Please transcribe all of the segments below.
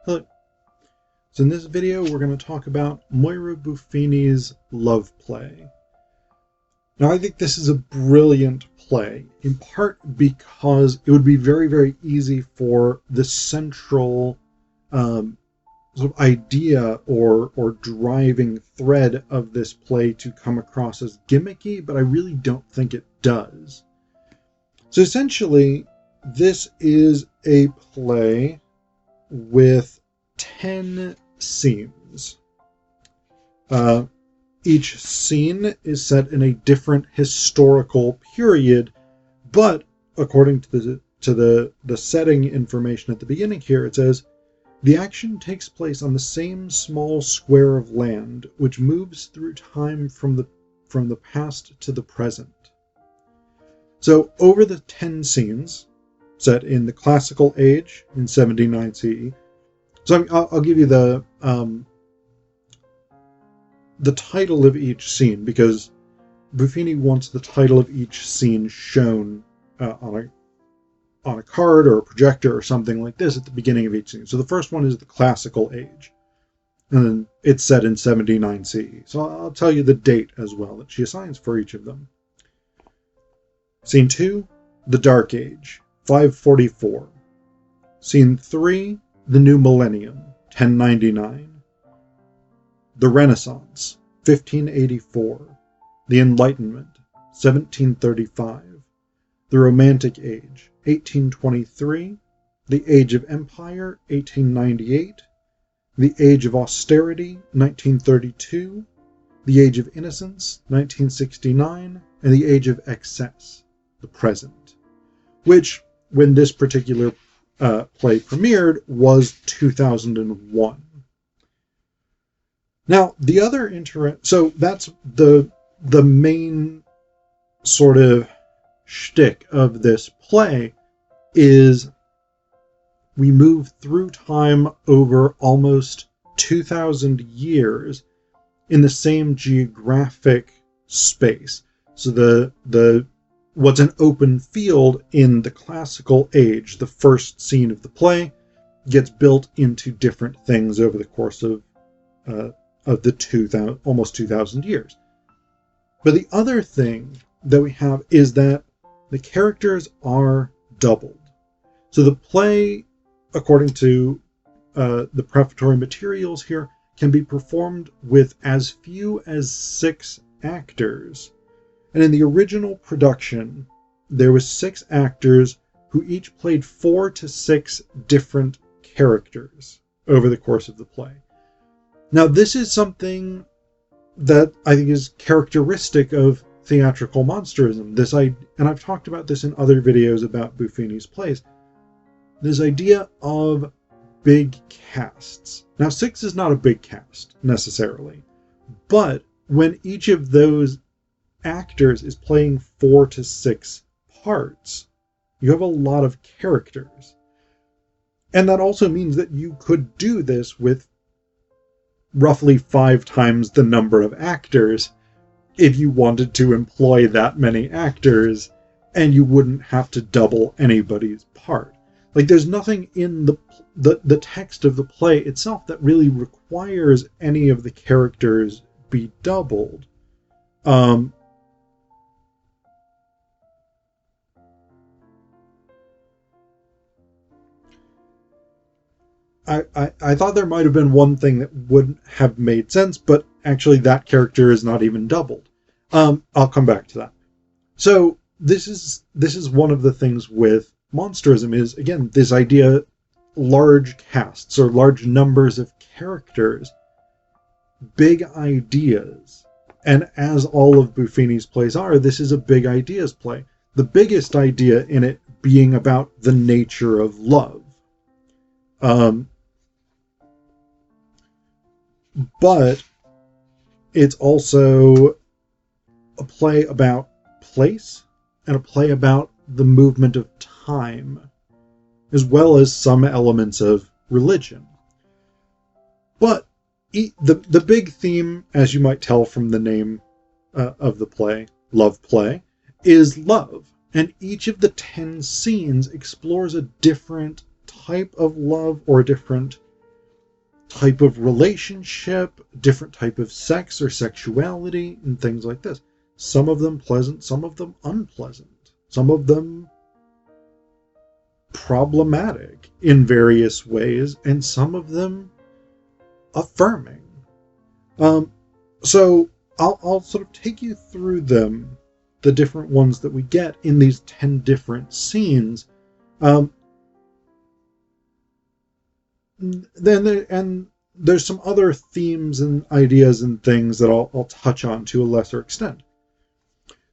Hello. So in this video, we're going to talk about Moira Buffini's Loveplay. Now, I think this is a brilliant play, in part because it would be very, very easy for the central sort of idea or driving thread of this play to come across as gimmicky, but I really don't think it does. So essentially, this is a play with 10 scenes. Each scene is set in a different historical period, but according to the setting information at the beginning here, it says, the action takes place on the same small square of land, which moves through time from the past to the present. So over the 10 scenes, set in the classical age in 79 CE. So I'll give you the title of each scene, because Buffini wants the title of each scene shown on a card or a projector or something like this at the beginning of each scene. So the first one is the classical age, and then it's set in 79 CE. So I'll tell you the date as well that she assigns for each of them. Scene 2, the Dark Age, 544. Scene 3, the New Millennium, 1099. The Renaissance, 1584. The Enlightenment, 1735. The Romantic Age, 1823. The Age of Empire, 1898. The Age of Austerity, 1932. The Age of Innocence, 1969. And the Age of Excess, the present. Which, when this particular play premiered, was 2001. Now, the other so that's the main sort of shtick of this play is we move through time over almost 2,000 years in the same geographic space. So the what's an open field in the classical age, the first scene of the play, gets built into different things over the course of the almost 2,000 years. But the other thing that we have is that the characters are doubled. So the play, according to the prefatory materials here, can be performed with as few as 6 actors. And in the original production, there was 6 actors who each played 4 to 6 different characters over the course of the play. Now, this is something that I think is characteristic of theatrical monsterism. And I've talked about this in other videos about Buffini's plays. This idea of big casts. Now, 6 is not a big cast, necessarily. But when each of those actors is playing 4 to 6 parts, you have a lot of characters. And that also means that you could do this with roughly 5 times the number of actors if you wanted to employ that many actors, and you wouldn't have to double anybody's part. Like, there's nothing in the text of the play itself that really requires any of the characters be doubled. I thought there might have been one thing that wouldn't have made sense, but actually that character is not even doubled. I'll come back to that. So this is one of the things with monsterism is, again, this idea, large casts or large numbers of characters, big ideas. And as all of Buffini's plays are, this is a big ideas play. The biggest idea in it being about the nature of love. But it's also a play about place and a play about the movement of time, as well as some elements of religion. But the big theme, as you might tell from the name of the play, Loveplay, is love. And each of the 10 scenes explores a different type of love or a different type of relationship, different type of sex or sexuality, and things like this. Some of them pleasant, some of them unpleasant, some of them problematic in various ways, and some of them affirming. So I'll sort of take you through them, the different ones that we get in these 10 different scenes. Then there's some other themes and ideas and things that I'll touch on to a lesser extent.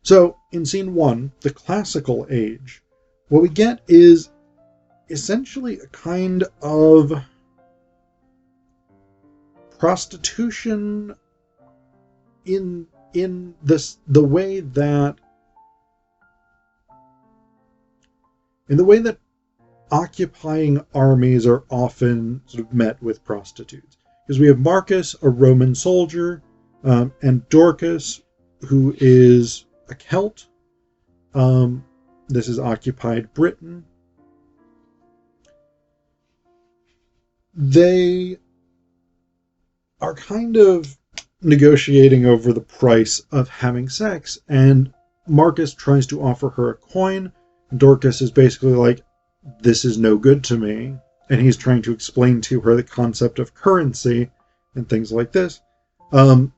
So in scene 1, the classical age, what we get is essentially a kind of prostitution in the way that occupying armies are often sort of met with prostitutes. Because we have Marcus, a Roman soldier, and Dorcas, who is a Celt. This is occupied Britain. They are kind of negotiating over the price of having sex, and Marcus tries to offer her a coin. Dorcas is basically like, this is no good to me, and he's trying to explain to her the concept of currency and things like this. But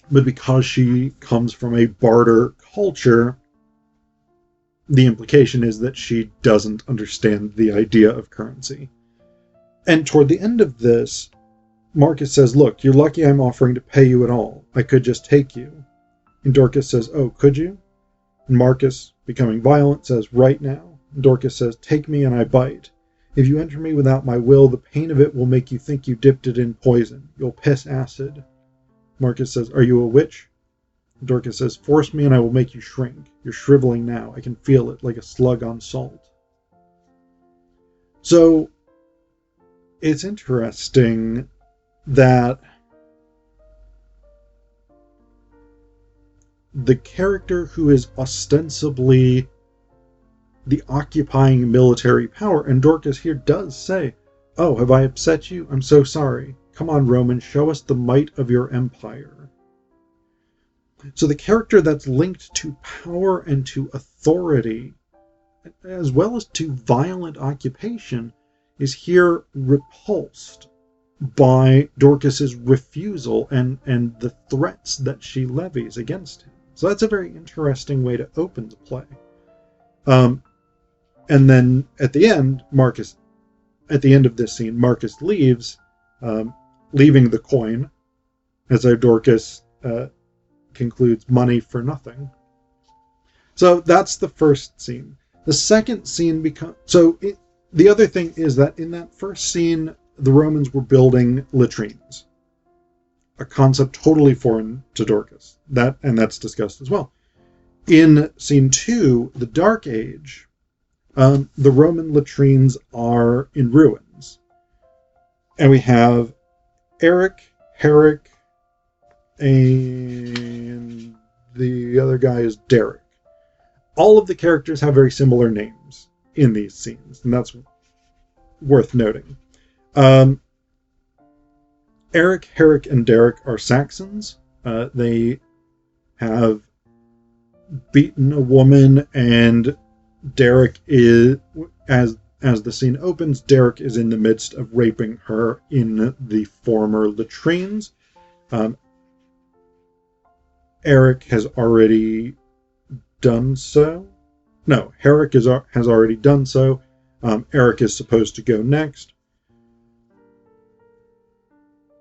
because she comes from a barter culture, the implication is that she doesn't understand the idea of currency. And toward the end of this, Marcus says, look, you're lucky I'm offering to pay you at all. I could just take you. And Dorcas says, oh, could you? And Marcus, becoming violent, says, right now. And Dorcas says, take me and I bite. If you enter me without my will, the pain of it will make you think you dipped it in poison. You'll piss acid. Marcus says, are you a witch? And Dorcas says, force me and I will make you shrink. You're shriveling now. I can feel it, like a slug on salt. So, it's interesting that the character who is ostensibly the occupying military power, and Dorcas here does say, oh, have I upset you? I'm so sorry. Come on, Roman, show us the might of your empire. So the character that's linked to power and to authority, as well as to violent occupation, is here repulsed by Dorcas's refusal and the threats that she levies against him. So that's a very interesting way to open the play. And then at the end of this scene, Marcus leaves, leaving the coin, as our Dorcas concludes, money for nothing. So that's the first scene. The second scene the other thing is that in that first scene, the Romans were building latrines, a concept totally foreign to Dorcas. That's discussed as well. In scene 2, the Dark Age, the Roman latrines are in ruins. And we have Eric, Herrick, and the other guy is Derek. All of the characters have very similar names in these scenes, and that's worth noting. Eric, Herrick, and Derek are Saxons. They have beaten a woman, and Derek is, as the scene opens, Derek is in the midst of raping her in the former latrines. Eric has already done so. No, Herrick has already done so. Eric is supposed to go next.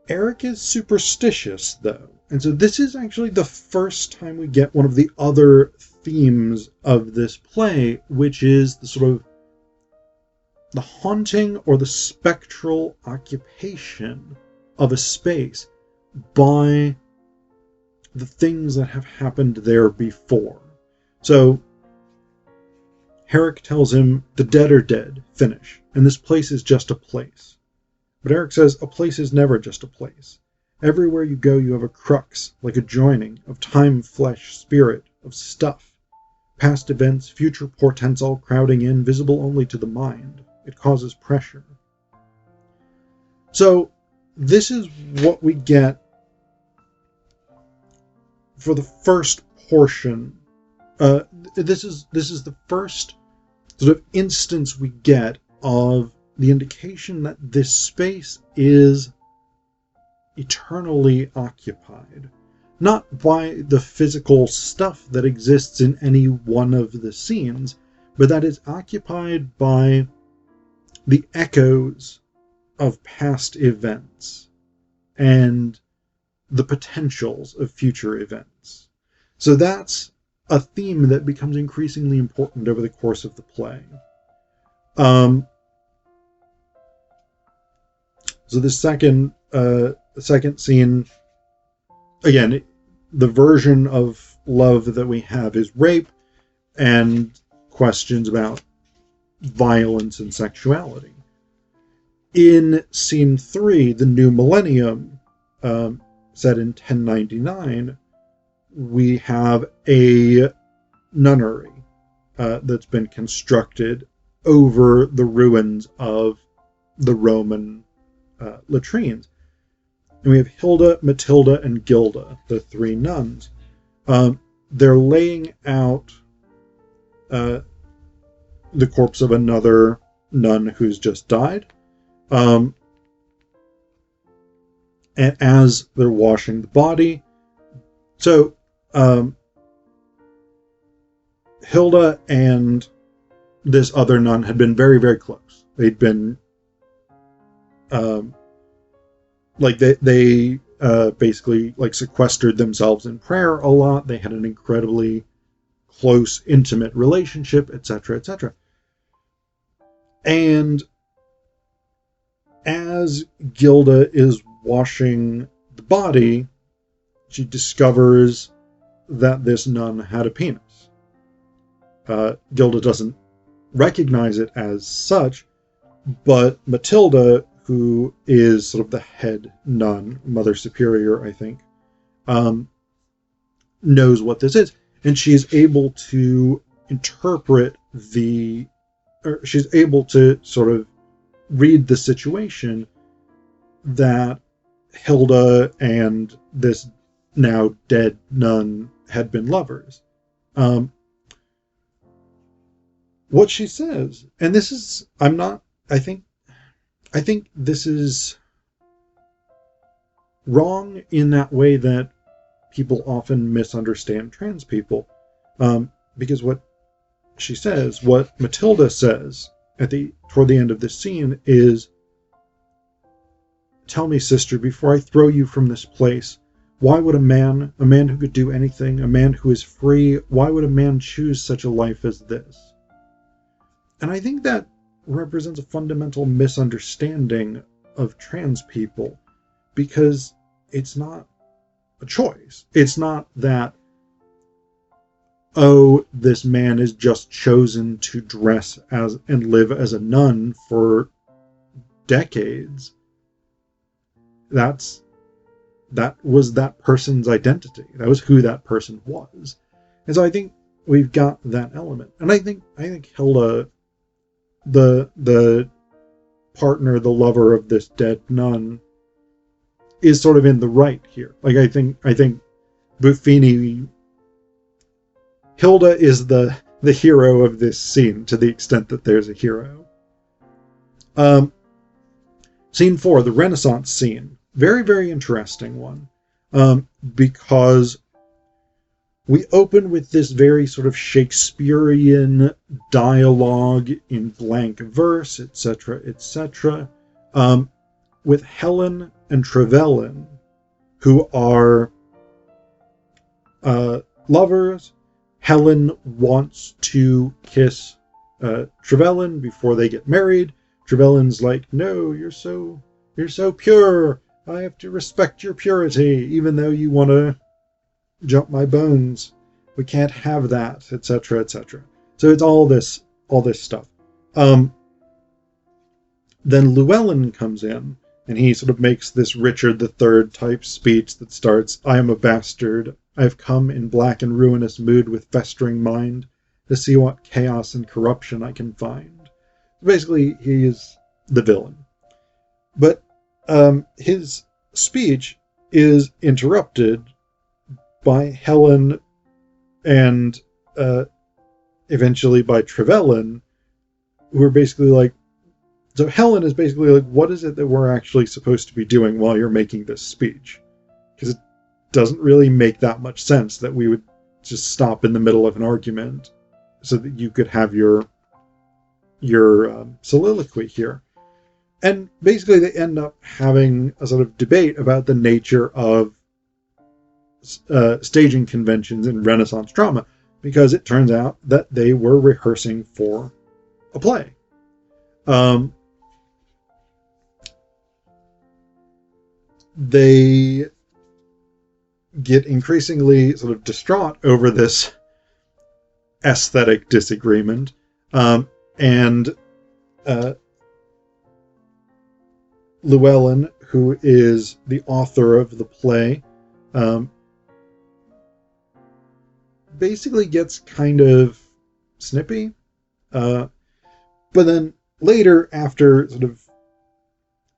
Eric is superstitious, though. And so this is actually the first time we get one of the other themes of this play, which is the sort of the haunting or the spectral occupation of a space by the things that have happened there before. So Herrick tells him, the dead are dead, finish, and this place is just a place. But Eric says, a place is never just a place. Everywhere you go, you have a crux, like a joining of time, flesh, spirit, of stuff. Past events, future portents all crowding in, visible only to the mind. It causes pressure. So this is what we get for the first portion. This is the first sort of instance we get of the indication that this space is eternally occupied. Not by the physical stuff that exists in any one of the scenes, but that it's occupied by the echoes of past events and the potentials of future events. So that's a theme that becomes increasingly important over the course of the play. So the second scene, again, the version of love that we have is rape and questions about violence and sexuality. In scene 3, the new millennium, set in 1099, we have a nunnery that's been constructed over the ruins of the Roman latrines. And we have Hilda, Matilda, and Gilda, the three nuns. They're laying out the corpse of another nun who's just died. And as they're washing the body, so Hilda and this other nun had been very, very close. They'd been they basically like sequestered themselves in prayer a lot. They had an incredibly close, intimate relationship, etc., etc. And as Gilda is washing the body, she discovers that this nun had a penis. Gilda doesn't recognize it as such, but Matilda, who is sort of the head nun, Mother Superior, I think, knows what this is. And she's able to interpret she's able to sort of read the situation that Hilda and this now dead nun had been lovers. What she says, and this is, I think this is wrong in that way that people often misunderstand trans people. Because what she says, what Matilda says toward the end of this scene is, "Tell me, sister, before I throw you from this place, why would a man who could do anything, a man who is free, why would a man choose such a life as this?" And I think that represents a fundamental misunderstanding of trans people, because it's not a choice. It's not that, oh, this man is just chosen to dress as and live as a nun for decades. That was that person's identity. That was who that person was. And so I think we've got that element. And I think Hilda, the partner, the lover of this dead nun, is sort of in the right here. Like I think Buffini, Hilda is the hero of this scene, to the extent that there's a hero. Scene 4, the Renaissance scene. Very, very interesting one. Because we open with this very sort of Shakespearean dialogue in blank verse, etc., etc., with Helen and Trevelyan, who are lovers. Helen wants to kiss Trevelyan before they get married. Trevelyan's like, "No, you're so pure. I have to respect your purity, even though you want to jump my bones. We can't have that," etc., etc. So it's all this stuff. Then Llewellyn comes in, and he sort of makes this Richard III type speech that starts, "I am a bastard. I have come in black and ruinous mood with festering mind to see what chaos and corruption I can find." Basically, he is the villain. But his speech is interrupted by Helen and eventually by Trevelyan, who are basically like, so Helen is basically like, what is it that we're actually supposed to be doing while you're making this speech? Because it doesn't really make that much sense that we would just stop in the middle of an argument so that you could have your soliloquy here. And basically they end up having a sort of debate about the nature of staging conventions in Renaissance drama, because it turns out that they were rehearsing for a play. They get increasingly sort of distraught over this aesthetic disagreement, and Llewellyn, who is the author of the play, basically gets kind of snippy, but then later, after sort of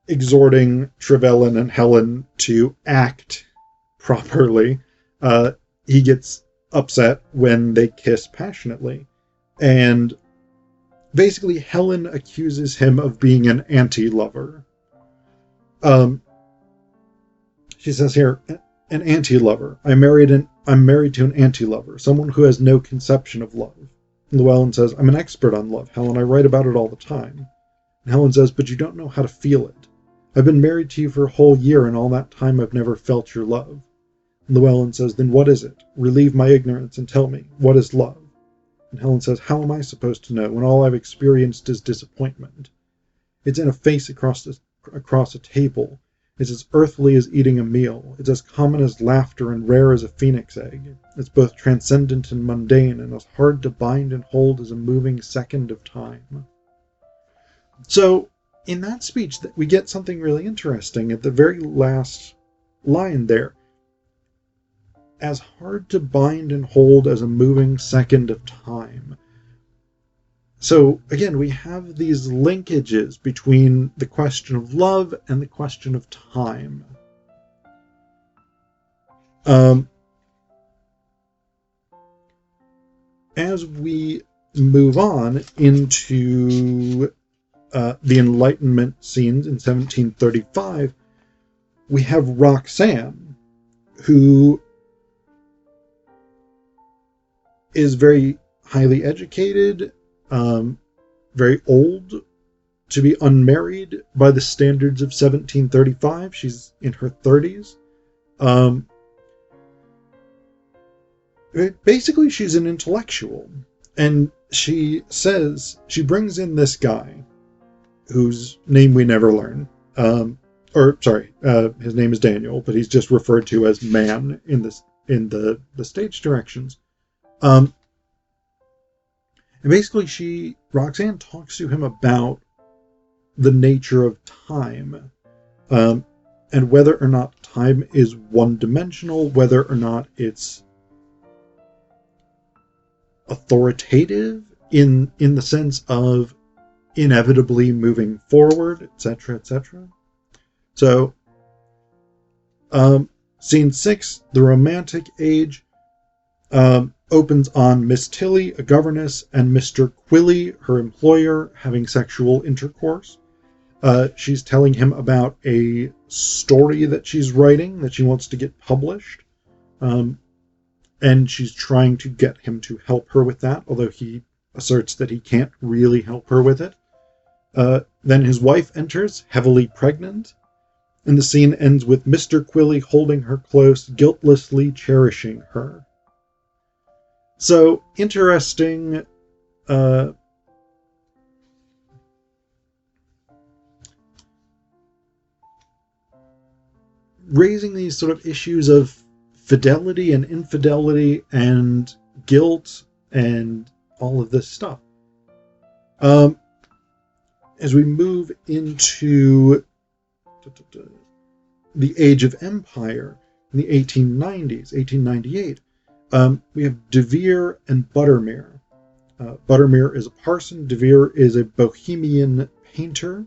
exhorting Trevelyan and Helen to act properly, he gets upset when they kiss passionately. And basically Helen accuses him of being an anti-lover. She says here, an anti-lover. I'm married to an anti-lover, someone who has no conception of love. Llewellyn says, I'm an expert on love, Helen. I write about it all the time. And Helen says, but you don't know how to feel it. I've been married to you for a whole year, and all that time I've never felt your love. And Llewellyn says, then what is it? Relieve my ignorance and tell me, what is love? And Helen says, how am I supposed to know when all I've experienced is disappointment? It's in a face across a table. It's as earthly as eating a meal. It's as common as laughter and rare as a phoenix egg. It's both transcendent and mundane, and as hard to bind and hold as a moving second of time. So, in that speech, we get something really interesting at the very last line there. As hard to bind and hold as a moving second of time. So, again, we have these linkages between the question of love and the question of time. As we move on into the Enlightenment scenes in 1735, we have Roxanne, who is very highly educated, very old to be unmarried by the standards of 1735. She's in her 30s. Basically, she's an intellectual. And she brings in this guy, whose name we never learn. His name is Daniel, but he's just referred to as Man in the stage directions. And basically Roxanne talks to him about the nature of time, and whether or not time is one-dimensional, whether or not it's authoritative in the sense of inevitably moving forward, etc., etc. So, scene 6, the Romantic Age, opens on Miss Tilly, a governess, and Mr. Quilly, her employer, having sexual intercourse. She's telling him about a story that she's writing that she wants to get published. And she's trying to get him to help her with that, although he asserts that he can't really help her with it. Then his wife enters, heavily pregnant, and the scene ends with Mr. Quilly holding her close, guiltlessly cherishing her. So, interesting raising these sort of issues of fidelity and infidelity and guilt and all of this stuff. As we move into the Age of Empire in the 1890s, 1898, we have De Vere and Buttermere. Buttermere is a parson, De Vere is a bohemian painter,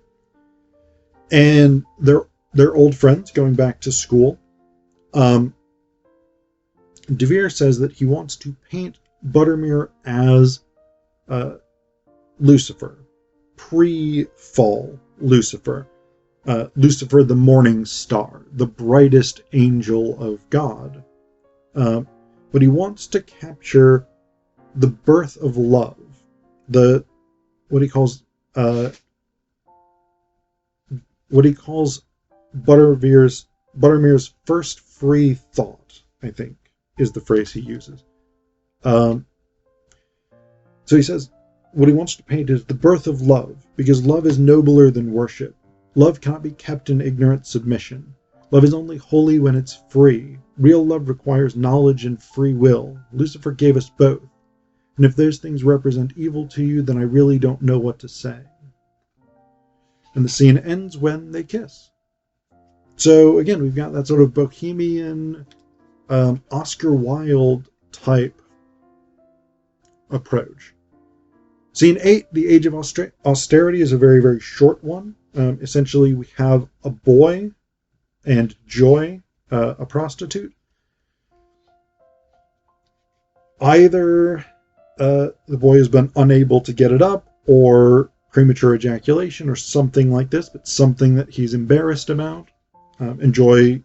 and they're they're old friends going back to school. De Vere says that he wants to paint Buttermere as Lucifer, pre-fall Lucifer. Lucifer, the morning star, the brightest angel of God. But he wants to capture the birth of love, what he calls Buttermere's first free thought, I think, is the phrase he uses. So he says, what he wants to paint is the birth of love, because love is nobler than worship. Love cannot be kept in ignorant submission. Love is only holy when it's free. Real love requires knowledge and free will. Lucifer gave us both. And if those things represent evil to you, then I really don't know what to say. And the scene ends when they kiss. So again, we've got that sort of bohemian, Oscar Wilde type approach. Scene 8, The Age of Austerity, is a very, very short one. Essentially, we have a boy and Joy, a prostitute. Either the boy has been unable to get it up, or premature ejaculation, or something like this, but something that he's embarrassed about. And Joy,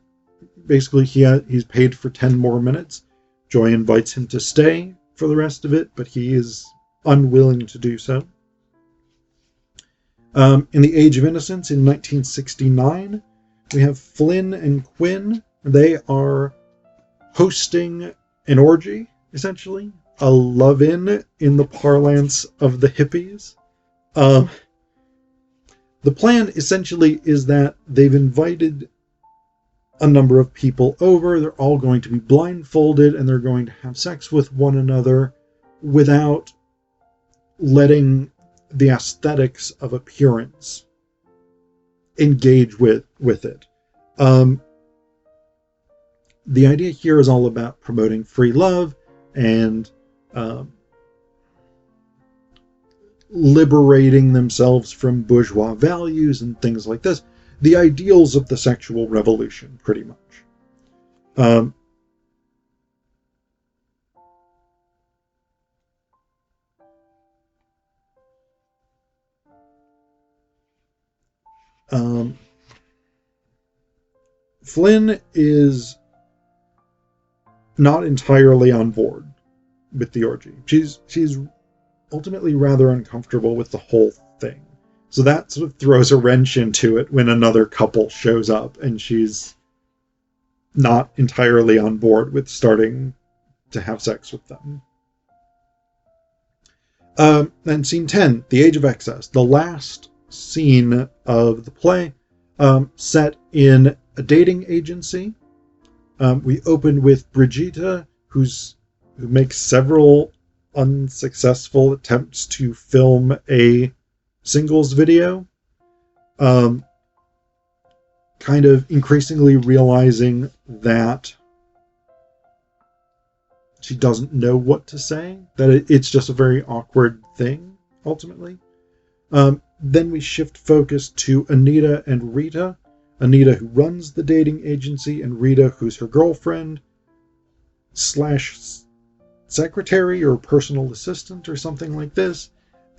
basically, he's paid for 10 more minutes. Joy invites him to stay for the rest of it, but he is unwilling to do so. In The Age of Innocence in 1969, we have Flynn and Quinn. They are hosting an orgy, essentially. A love-in the parlance of the hippies. The plan, essentially, is that they've invited a number of people over. They're all going to be blindfolded, and they're going to have sex with one another without letting the aesthetics of appearance engage with it. The idea here is all about promoting free love and liberating themselves from bourgeois values and things like this. The ideals of the sexual revolution, pretty much. Flynn is not entirely on board with the orgy. She's ultimately rather uncomfortable with the whole thing. So that sort of throws a wrench into it when another couple shows up and she's not entirely on board with starting to have sex with them. Then scene 10, The Age of Excess, the last scene of the play, set in a dating agency. We open with Brigitte, who makes several unsuccessful attempts to film a singles video, kind of increasingly realizing that she doesn't know what to say, that it's just a very awkward thing, ultimately. Then we shift focus to Anita and Rita. Anita, who runs the dating agency, and Rita, who's her girlfriend / secretary or personal assistant or something like this.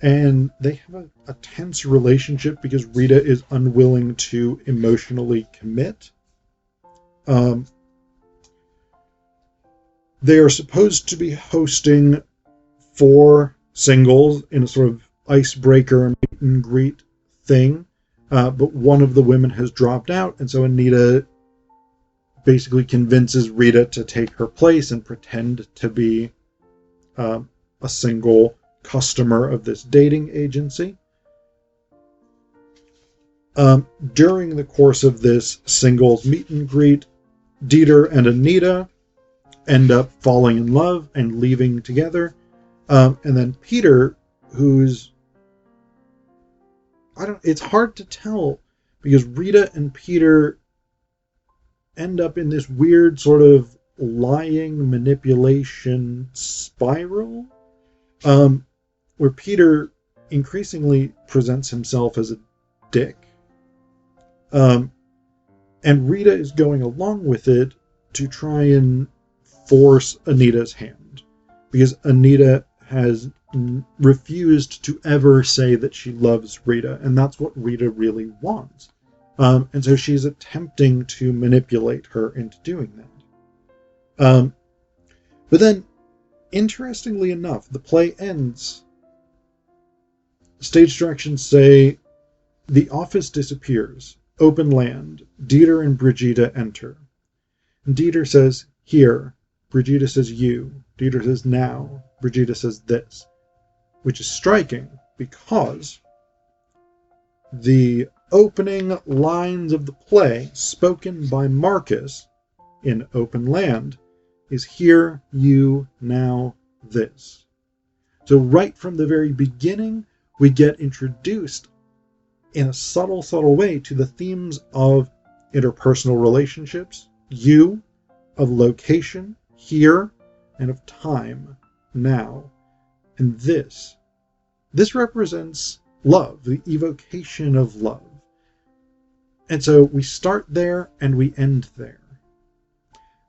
And they have a tense relationship because Rita is unwilling to emotionally commit. They are supposed to be hosting 4 singles in a sort of icebreaker meet and greet thing. But one of the women has dropped out, and so Anita basically convinces Rita to take her place and pretend to be a single customer of this dating agency. During the course of this singles meet and greet, Dieter and Anita end up falling in love and leaving together. And then Peter, who's... it's hard to tell, because Rita and Peter end up in this weird sort of lying manipulation spiral, where Peter increasingly presents himself as a dick. And Rita is going along with it to try and force Anita's hand, because Anita has refused to ever say that she loves Rita, and that's what Rita really wants. And so she's attempting to manipulate her into doing that. But then, interestingly enough, the play ends. Stage directions say, the office disappears. Open land. Dieter and Brigitte enter. And Dieter says, here. Brigitte says, you. Dieter says, now. Brigitte says, this. Which is striking, because the opening lines of the play, spoken by Marcus in Open Land, is here, you, now, this. So right from the very beginning, we get introduced in a subtle, subtle way to the themes of interpersonal relationships, you, of location, here, and of time, now. And this represents love, the evocation of love. And so we start there and we end there.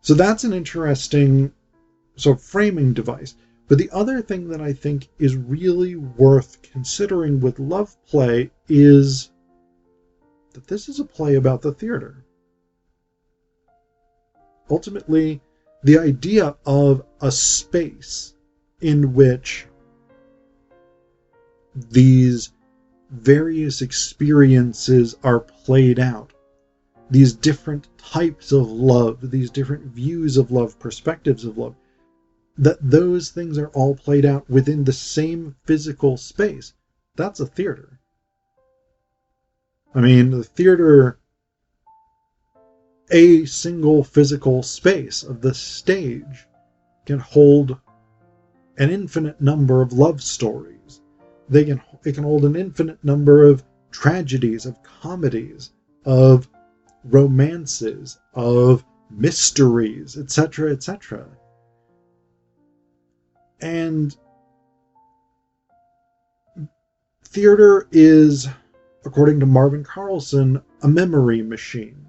So that's an interesting sort of framing device. But the other thing that I think is really worth considering with Loveplay is that this is a play about the theater. Ultimately, the idea of a space in which these various experiences are played out, these different types of love, these different views of love, perspectives of love, that those things are all played out within the same physical space. That's a theater. I mean, the theater, a single physical space of the stage, can hold an infinite number of love stories. It can hold an infinite number of tragedies, of comedies, of romances, of mysteries, etc., etc. And theater is, according to Marvin Carlson, a memory machine.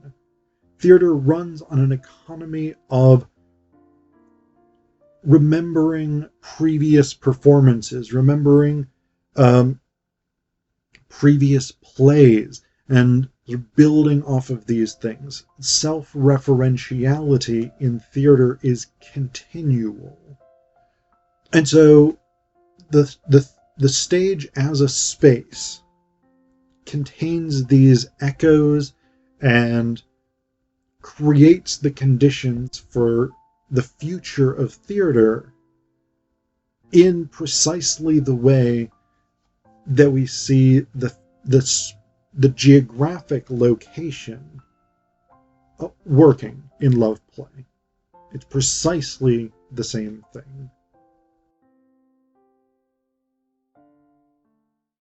Theater runs on an economy of remembering previous performances, remembering previous plays, and building off of these things. Self-referentiality in theater is continual. And so the stage as a space contains these echoes and creates the conditions for the future of theater in precisely the way that we see the geographic location working in Loveplay. It's precisely the same thing.